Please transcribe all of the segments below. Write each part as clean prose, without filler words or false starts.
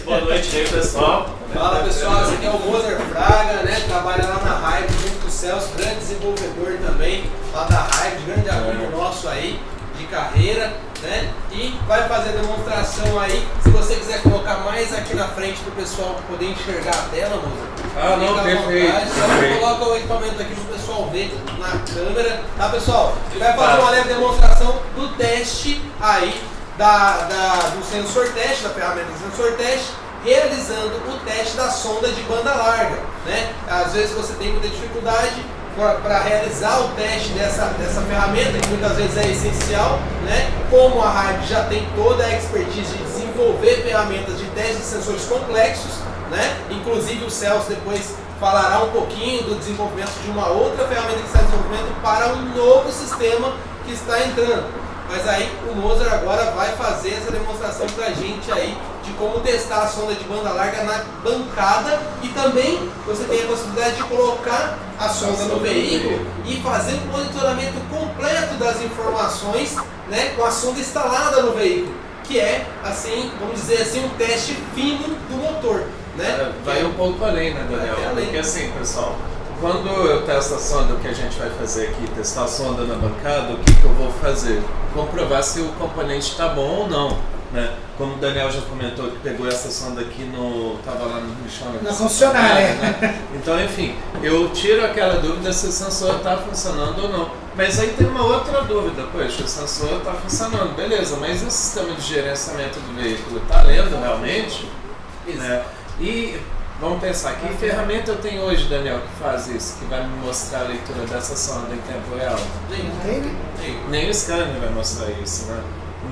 Boa noite aí, pessoal. Fala pessoal, esse aqui é o Moser Fraga, né? Trabalha lá na Raiva junto com o Celso, grande desenvolvedor também lá da Raiva, grande amigo nosso aí de carreira, né? E vai fazer a demonstração aí. Se você quiser colocar mais aqui na frente para o pessoal poder enxergar a tela, Moser. Ah, não, perfeito. Só coloca o equipamento aqui para o pessoal ver na câmera, tá pessoal? Ele vai fazer uma leve demonstração do teste aí do sensor teste, da ferramenta de sensor teste, realizando o teste da sonda de banda larga, né? Às vezes você tem muita dificuldade para realizar o teste dessa ferramenta, que muitas vezes é essencial, né? Como a Hive já tem toda a expertise de desenvolver ferramentas de teste de sensores complexos, né? Inclusive o Celso depois falará um pouquinho do desenvolvimento de uma outra ferramenta que está em desenvolvimento para um novo sistema que está entrando. Mas aí o Moser agora vai fazer essa demonstração pra gente aí de como testar a sonda de banda larga na bancada e também você tem a possibilidade de colocar a sonda no veículo e fazer um monitoramento completo das informações, né, com a sonda instalada no veículo, que é, assim, vamos dizer assim, um teste fino do motor, né? Vai um pouco além, né, Daniel? Porque assim, pessoal, quando eu testo a sonda, o que a gente vai fazer aqui, testar a sonda na bancada, o que eu vou fazer? Comprovar se o componente está bom ou não, né? Como o Daniel já comentou que pegou essa sonda aqui estava lá no chão na concessionária, né? Então, enfim, eu tiro aquela dúvida se o sensor está funcionando ou não. Mas aí tem uma outra dúvida, poxa, o sensor está funcionando, beleza, mas o sistema de gerenciamento do veículo está lendo realmente? Né? E vamos pensar, que ferramenta eu tenho hoje, Daniel, que faz isso, que vai me mostrar a leitura dessa sonda em tempo real? Nem o scanner vai mostrar isso, né?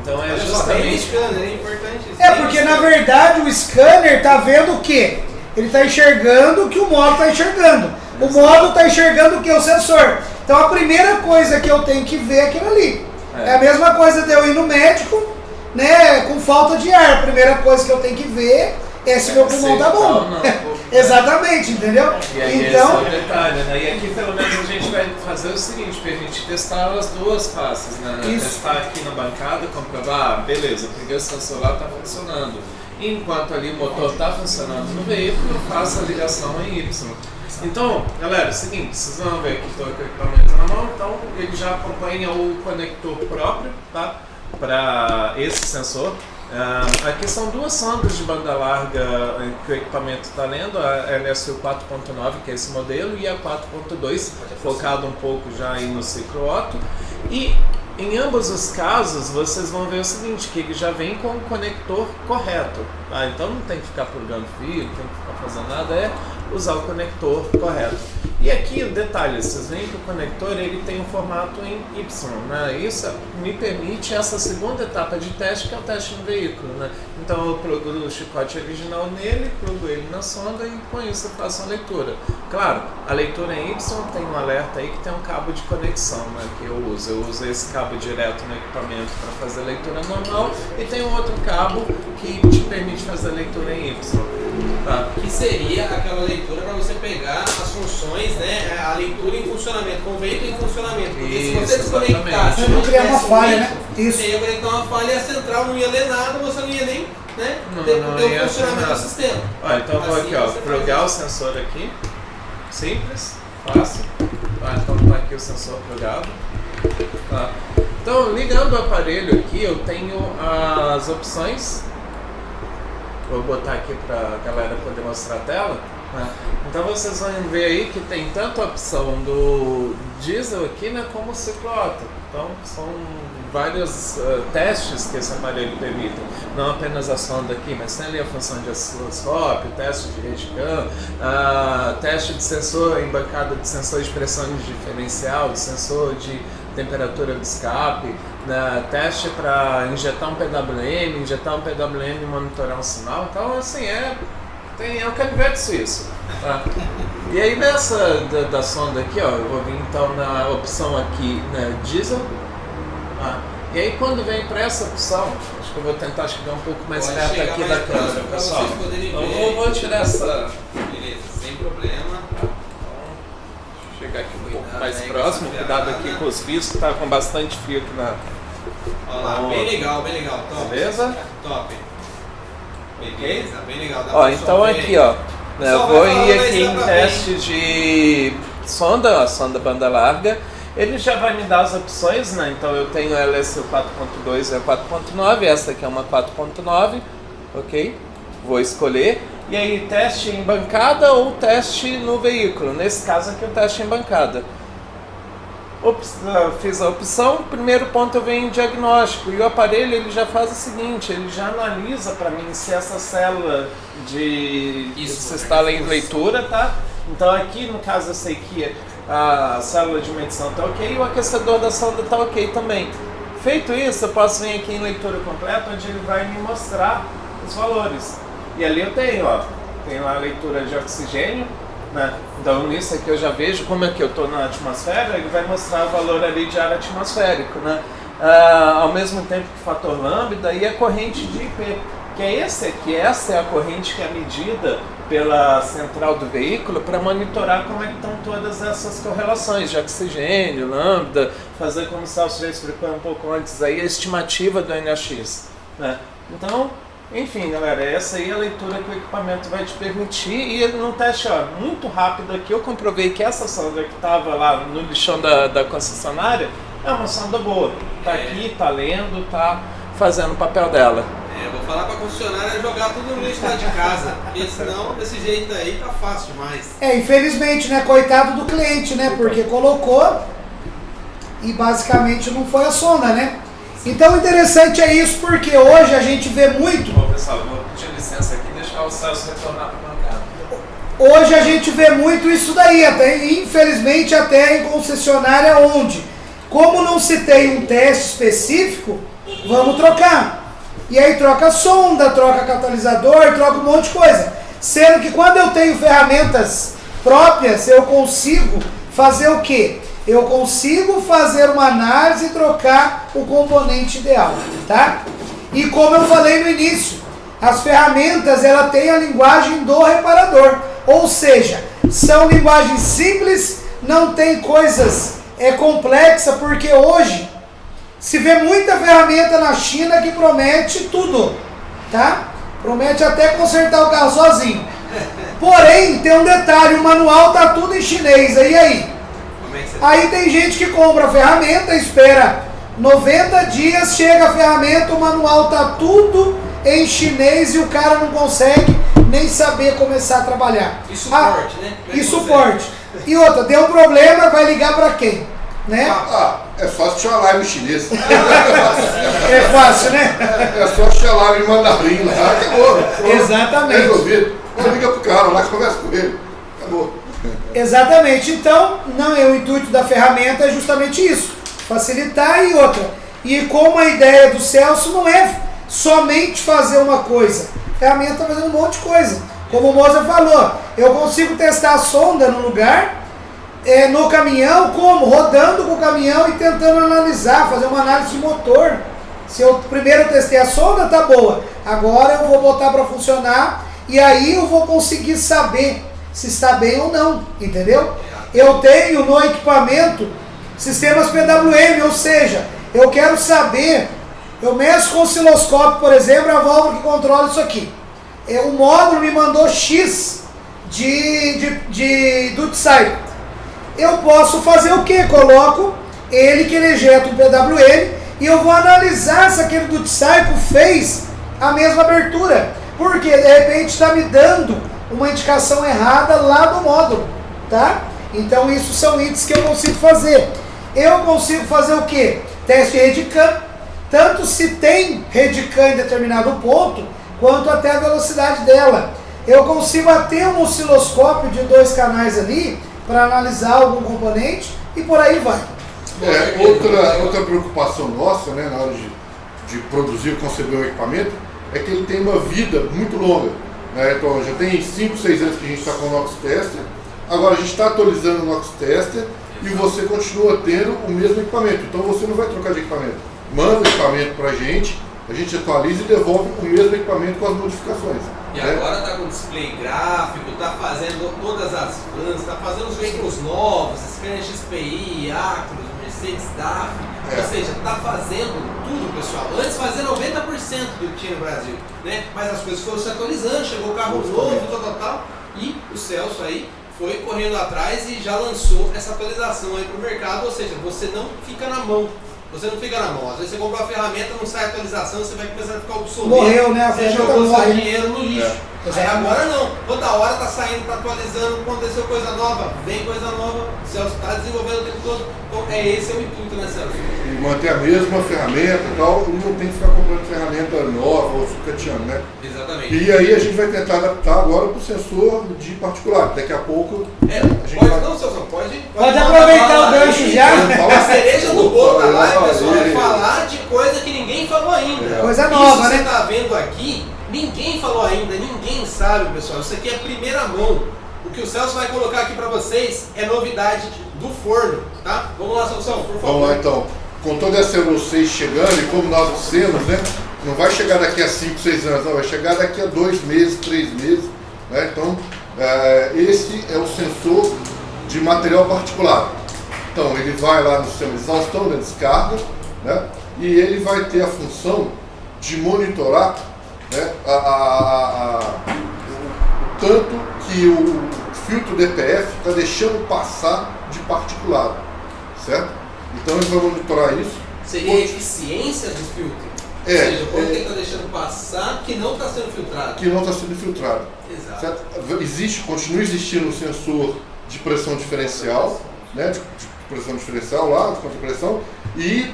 Então é justamente... scanner, é importante isso. É porque na verdade o scanner está vendo o quê? Ele está enxergando o que o modo está enxergando. O modo está enxergando o que? O sensor. Então a primeira coisa que eu tenho que ver é aquilo ali. É a mesma coisa de eu ir no médico, né, com falta de ar. A primeira coisa que eu tenho que ver é se meu pulmão tá bom. Exatamente, entendeu? E aí então, esse é o detalhe, né? E aqui pelo menos a gente vai fazer o seguinte, pra gente testar as duas faces, né? Isso. Testar aqui na bancada, comprovar, beleza, peguei o sensor lá, tá funcionando. Enquanto ali o motor tá funcionando no veículo, eu faço a ligação em Y. Então, galera, é o seguinte, vocês vão ver que estou com o equipamento na mão, então ele já acompanha o conector próprio, tá? Para esse sensor. Aqui são duas sondas de banda larga que o equipamento está lendo, a LSU 4.9, que é esse modelo, e a 4.2, focado um pouco já aí no ciclo Otto. E em ambos os casos, vocês vão ver o seguinte, que ele já vem com o conector correto. Tá? Então não tem que ficar plugando fio, não tem que ficar fazendo nada, é usar o conector correto. E aqui o detalhe, vocês veem que o conector ele tem um formato em Y, né? Isso me permite essa segunda etapa de teste, que é o teste no veículo, né? Então eu plugo o chicote original nele, plugo ele na sonda e com isso eu faço a leitura. Claro, a leitura em Y tem um alerta aí que tem um cabo de conexão, né, que eu uso. Eu uso esse cabo direto no equipamento para fazer a leitura normal e tem um outro cabo que te permite fazer a leitura em Y. Tá? Que seria aquela leitura para você pegar as funções, né? A leitura em funcionamento, com o veículo em funcionamento. Porque Isso, se você desconectar, você não criar uma falha, né? Isso. Você ia conectar uma falha e a central não ia ler nada, você não ia nem, né, Não ter o funcionamento nada. do sistema. Ó, então eu vou Assim aqui, ó, você plugar o sensor aqui. Simples, fácil. Tá, então tá aqui o sensor plugado. Tá. Então, ligando o aparelho aqui, eu tenho as opções. Vou botar aqui para a galera poder mostrar a tela. Né? Então vocês vão ver aí que tem tanto a opção do diesel aqui, né, como o ciclo Otto. Então são vários testes que esse aparelho permite. Não apenas a sonda aqui, mas tem ali a função de osciloscópio, teste de radicam, teste de sensor em bancada de sensor de pressão diferencial, de sensor de temperatura do escape, teste para injetar um PWM, e monitorar um sinal. Então, assim, é o canivete suíço. Tá? E aí, nessa da sonda aqui, ó, eu vou vir então na opção aqui, né, diesel. Tá? E aí, quando vem para essa opção, acho que eu vou tentar chegar um pouco mais perto aqui da câmera, pessoal. Então, eu vou tirar essa. Beleza, sem problema. Chegar aqui um pouco mais próximo, cuidado aqui com os fios, que tá com bastante fio aqui na... Olha lá, bem legal, top. Beleza? Top. Beleza, bem legal. Dá Ó, pra então ver. aqui, ó. Eu Só vou vai falando ir aí, aqui dá em pra ver. teste de sonda, a sonda banda larga. Ele já vai me dar as opções, né? Então eu tenho a LSU 4.2 e a 4.9, essa aqui é uma 4.9, ok? Vou escolher. E aí, teste em bancada ou teste no veículo? Nesse caso aqui, o teste em bancada. Fiz a opção, primeiro ponto eu venho em diagnóstico e o aparelho ele já faz o seguinte, ele já analisa para mim se essa célula se instala em leitura, tá? Então aqui no caso eu sei que a célula de medição está ok e o aquecedor da sonda está ok também. Feito isso, eu posso vir aqui em leitura completa, onde ele vai me mostrar os valores. E ali eu tenho, ó, tem lá a leitura de oxigênio, né? Então nisso aqui eu já vejo como é que eu estou na atmosfera, ele vai mostrar o valor ali de ar atmosférico, né? Ao mesmo tempo que o fator lambda e a corrente de IP, que é esse aqui, essa é a corrente que é medida pela central do veículo para monitorar como é que estão todas essas correlações de oxigênio, lambda, fazer como o Celso já explicou um pouco antes aí, a estimativa do NAX, né? Então, enfim, galera, essa aí é a leitura que o equipamento vai te permitir e num teste muito rápido aqui eu comprovei que essa sonda que estava lá no lixão da concessionária é uma sonda boa, tá aqui, tá lendo, tá fazendo o papel dela. Vou falar pra concessionária jogar tudo no lixo lá de casa, porque senão desse jeito aí tá fácil demais. Infelizmente, né, coitado do cliente, né, porque colocou e basicamente não foi a sonda, né? Então interessante é isso, porque hoje a gente vê muito... Bom, pessoal, vou pedir licença aqui e deixar o Celso retornar para a bancada. Hoje a gente vê muito isso daí, até, infelizmente até em concessionária onde, como não se tem um teste específico, vamos trocar. E aí troca sonda, troca catalisador, troca um monte de coisa. Sendo que quando eu tenho ferramentas próprias, eu consigo fazer o quê? Eu consigo fazer uma análise e trocar o componente ideal, tá? E como eu falei no início, as ferramentas ela tem a linguagem do reparador, ou seja, são linguagens simples, não tem coisas complexas, porque hoje se vê muita ferramenta na China que promete tudo, tá? Promete até consertar o carro sozinho. Porém, tem um detalhe, o manual tá tudo em chinês, e aí? Aí tem gente que compra a ferramenta, espera 90 dias, chega a ferramenta, o manual tá tudo em chinês e o cara não consegue nem saber começar a trabalhar. E suporte, né? E suporte. E outra, deu um problema, vai ligar para quem? Né? É fácil assistir uma live chinesa. É fácil, né? É só assistir a live em mandarim lá, acabou. Exatamente. Resolvido. Liga pro cara lá, conversa com ele. Acabou. Exatamente. Então, o intuito da ferramenta é justamente isso. Facilitar e outra. E como a ideia do Celso não é somente fazer uma coisa. A ferramenta está fazendo um monte de coisa. Como o Mozart falou, eu consigo testar a sonda no lugar, no caminhão, como? Rodando com o caminhão e tentando analisar, fazer uma análise de motor. Se eu primeiro testei a sonda, tá boa. Agora eu vou botar para funcionar e aí eu vou conseguir saber se está bem ou não, entendeu? Eu tenho no equipamento sistemas PWM, ou seja, eu quero saber, eu meço com osciloscópio, por exemplo, a válvula que controla isso aqui. O módulo me mandou X de duty cycle. Eu posso fazer o que? Coloco ele que ele ejeta um PWM e eu vou analisar se aquele duty cycle fez a mesma abertura. Porque de repente está me dando uma indicação errada lá no módulo, tá? Então isso são itens que eu consigo fazer. Eu consigo fazer o que? Teste Redcam, tanto se tem Redcam em determinado ponto, quanto até a velocidade dela. Eu consigo ter um osciloscópio de 2 canais ali, para analisar algum componente e por aí vai. Outra preocupação nossa, né, na hora de produzir e conceber o equipamento, é que ele tem uma vida muito longa. Né? Então já tem 5, 6 anos que a gente está com o Nox Tester, agora a gente está atualizando o Nox Tester e você continua tendo o mesmo equipamento. Então você não vai trocar de equipamento. Manda o equipamento para a gente atualiza e devolve o mesmo equipamento com as modificações. E agora está com display gráfico, está fazendo todas as vans, está fazendo os veículos novos, Scania XPI, Actros, Mercedes DAF. Ou seja, está fazendo tudo, pessoal. Antes fazia 90% do que tinha no Brasil, né? Mas as coisas foram se atualizando, chegou o carro novo, tal. E o Celso aí foi correndo atrás e já lançou essa atualização aí para o mercado. Ou seja, você não fica na mão. Você não fica na mão. Às vezes você compra uma ferramenta, não sai atualização, você vai começar a ficar obsoleto. Morreu, né? A Você ferramenta jogou morre. seu dinheiro no lixo. Aí Exatamente. agora não. Toda hora tá saindo, tá atualizando, aconteceu coisa nova, vem coisa nova. O Celso está desenvolvendo o tempo todo. Então, esse é o intuito, né, Celso? E manter a mesma ferramenta e tal, e não tem que ficar comprando ferramenta nova ou sucateando, né? Exatamente. E aí a gente vai tentar adaptar agora para o sensor de particular. Daqui a pouco a gente Pode, vai... não, Celso, pode aproveitar o gancho já. A cereja do bolo da live, pessoal, é Aí. falar de coisa que ninguém falou ainda. Coisa nova, Isso né? você tá vendo aqui, ninguém falou ainda, ninguém sabe, pessoal. Isso aqui é a primeira mão. O que o Celso vai colocar aqui pra vocês é novidade do forno, tá? Vamos lá, Celso, por favor. Vamos lá então. Com toda essa Euro 6 chegando, e como nós dissemos, né? Não vai chegar daqui a 5, 6 anos, não, vai chegar daqui a 2 meses, 3 meses. Né? Então, esse é o sensor de material particulado. Então, ele vai lá no sistema de exaustão, da descarga, né? E ele vai ter a função de monitorar, né, o tanto que o filtro DPF está deixando passar de particulado, certo? Então ele vai monitorar isso. Seria a eficiência do filtro. Ou seja, quanto que ele está deixando passar que não está sendo filtrado. Que não está sendo filtrado. Exato. Certo? Continua existindo um sensor de pressão diferencial, né, de pressão diferencial lá, de contrapressão, e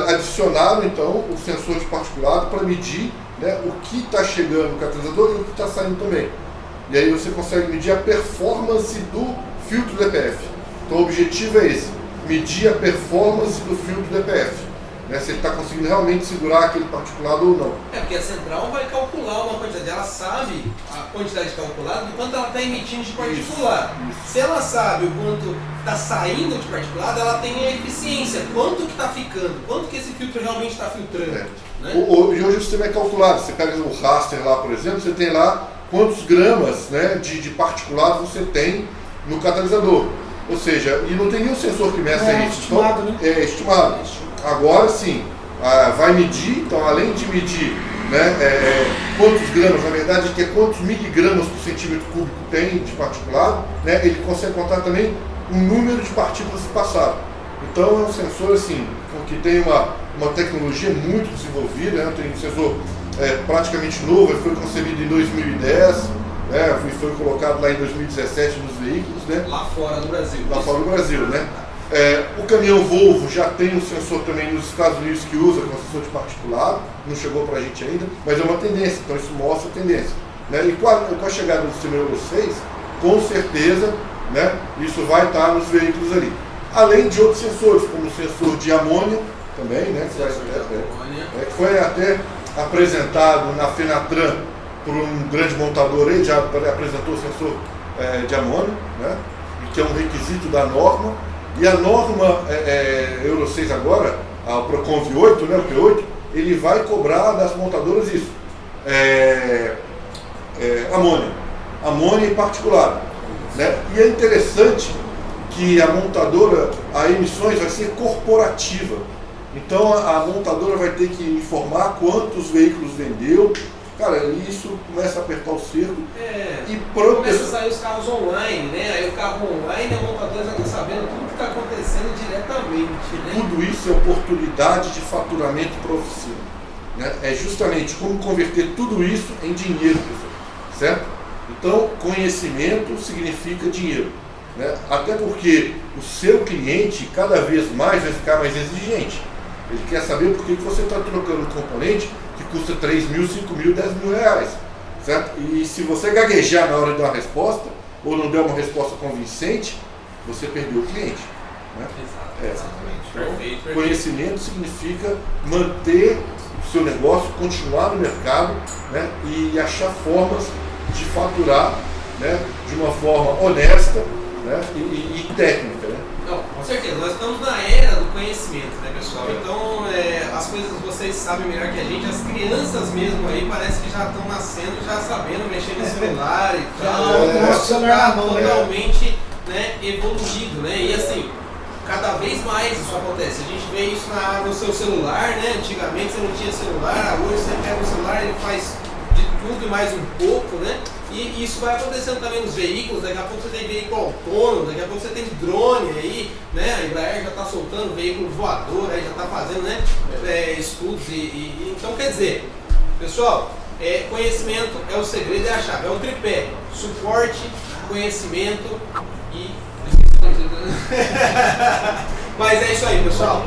adicionaram então o sensor de particulado para medir, né, o que está chegando no catalisador e o que está saindo também. E aí você consegue medir a performance do filtro DPF. Então o objetivo é esse, medir a performance do filtro DPF. Né, se ele está conseguindo realmente segurar aquele particulado ou não. É, porque a central vai calcular uma quantidade, ela sabe a quantidade calculada do quanto ela está emitindo de particulado. Se ela sabe o quanto está saindo de particulado, ela tem a eficiência, quanto que está ficando, quanto que esse filtro realmente está filtrando. Né? Hoje o sistema é calculado, você pega o raster lá, por exemplo, você tem lá quantos gramas, né, de particulado você tem no catalisador. Ou seja, e não tem nenhum sensor que meça isso. Estimado, então, né? É estimado. Agora sim, vai medir, então além de medir, né, quantos gramas, na verdade, que é quantos miligramas por centímetro cúbico tem de particulado, né, ele consegue contar também o número de partículas que passaram. Então é um sensor assim, que tem uma tecnologia muito desenvolvida, né, tem um sensor praticamente novo, ele foi concebido em 2010, né, e foi colocado lá em 2017 nos veículos, né? Lá fora do Brasil. Lá fora do Brasil, né? O caminhão Volvo já tem um sensor também nos Estados Unidos que usa com sensor de particulado, não chegou para a gente ainda, mas é uma tendência, então isso mostra a tendência. Né? E com a chegada do sistema Euro 6, com certeza, né, isso vai estar nos veículos ali. Além de outros sensores, como o sensor de amônia também, né, que foi até apresentado na Fenatran por um grande montador aí, já apresentou o sensor de amônia, né, que é um requisito da norma. E a norma Euro 6 agora, o Proconv 8, né, o P8, ele vai cobrar das montadoras isso. Amônia e particulado. Né? E é interessante que a montadora, a emissões vai ser corporativa. Então a montadora vai ter que informar quantos veículos vendeu. Cara, isso começa a apertar o cerco. E começa a sair os carros online, né? Aí o carro online, a montadora já está sabendo tudo que está acontecendo diretamente. Né? Tudo isso é oportunidade de faturamento para a oficina. Né? É justamente como converter tudo isso em dinheiro, pessoal. Certo? Então, conhecimento significa dinheiro. Né? Até porque o seu cliente cada vez mais vai ficar mais exigente. Ele quer saber por que você está trocando um componente que custa 3 mil, 5 mil, 10 mil reais. Certo? E se você gaguejar na hora de dar uma resposta, ou não der uma resposta convincente, você perdeu o cliente. Né? Exatamente. Perfeito. Conhecimento significa manter o seu negócio, continuar no mercado, né, e achar formas de faturar, né, de uma forma honesta, né, e técnica. Né? Não, com certeza. Nós estamos na era do conhecimento, né, pessoal? Então, as coisas vocês sabem melhor que a gente. As crianças mesmo aí parece que já estão nascendo, já sabendo mexer no celular e tal. celular na mão, totalmente, né, evoluído, né? E assim, cada vez mais isso acontece. A gente vê isso no seu celular, né? Antigamente você não tinha celular, hoje você pega o celular, ele faz de tudo e mais um pouco, né? E isso vai acontecendo também nos veículos. Daqui a pouco você tem veículo autônomo, daqui a pouco você tem drone aí, né? A Embraer já está soltando veículo voador, aí já está fazendo, né? Estudos então quer dizer, pessoal, conhecimento é o segredo, é a chave, é o tripé: suporte, conhecimento e mas é isso aí, pessoal.